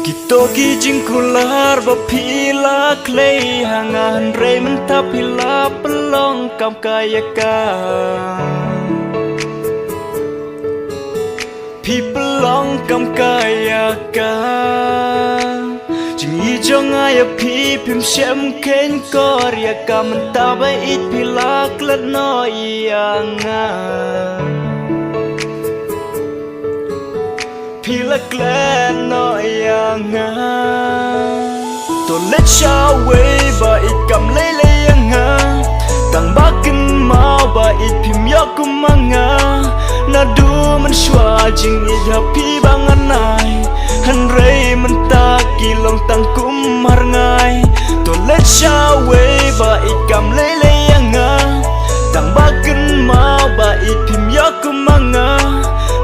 Toki jingkular bapila clay hangan remen tapila pelong kam kayaka pi pelong kam kayaka jing i jong ay pi pim shem ken korya kam tabai it pila klat no ianga Pila klan no yanga To let shaway ba it kam lele yanga Tang bakin mau ba it pim yakumanga Na du man shwa jing it happy banganay Han rey man taki long tang kum har ngai To let shaway ba it kam lele yanga Tang bakin mau ba it pim yakumanga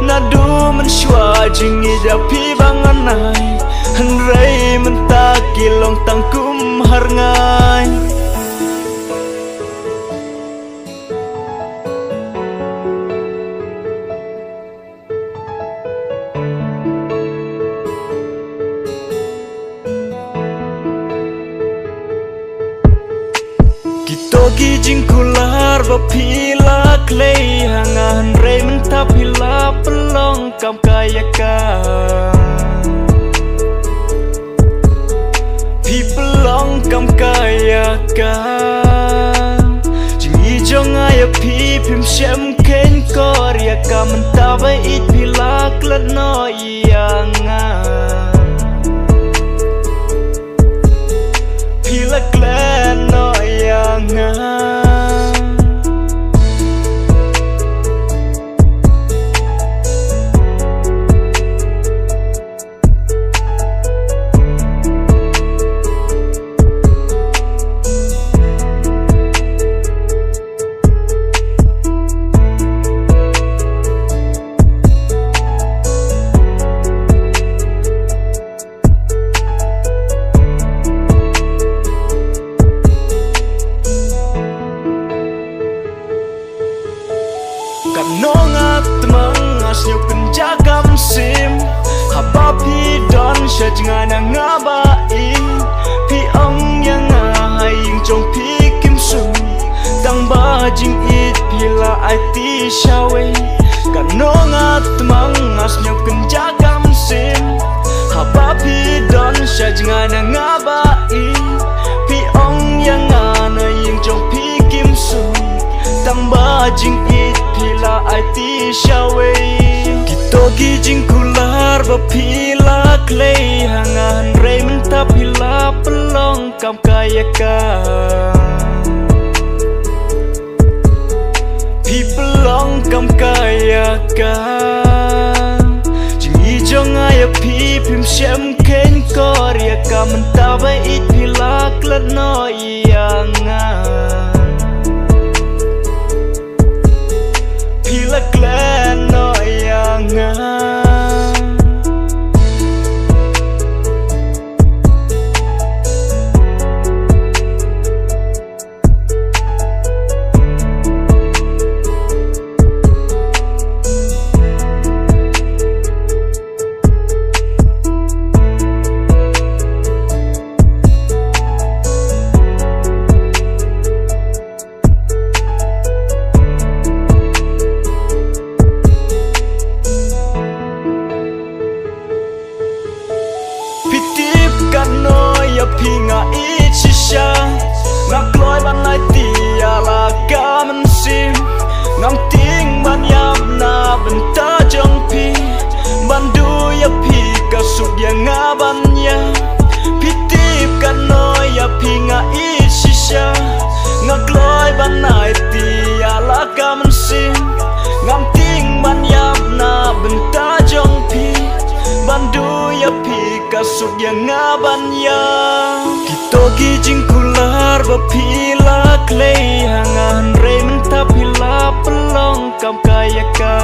Na du man shwa jing ida pi banganay Han rey man taki long tang kum har ngai Toki jingkular bapila clay hangan rey man tapila pelong kam kayaka pi pelong kam kayaka jing i jong ay pi pim shem ken korya kam tabai it pila klat no ianga pila klat no ianga Kanongat mangas nyo penjagam sim Haba pi don syajngana ngabain Pi ong yang ngahaying jong pi kim sum Tang bajing it pila ai ti syaway Kanongat mangas nyo penjagam sim Haba pi don syajngana ngabain Pi ong yang ngahaying jong pi kim sum Tang bajing it pila ai ti syaway Toki jingkular bapila clay hangan rey man tapila pelong kam kayaka pi pelong kam kayaka jing i jong ay pi pim shem ken korya kam tabai it pila klat no ianga Pila klan no yanga Kano ya pinga ichisha Ngakloi ban lai tia la gaman sim Ngam ting ban yam na benta jong pi Bandu ya pi kasuk ya ngaban ya Pitip kano ya pinga ichisha Ngakloi ban lai tia la gaman sim Ngam ting ban yam na benta jong pi Bandu ya pi kasuk yang ngaban ya Toki jingkular bapila clay hangan rey man tapila pelong kam kayaka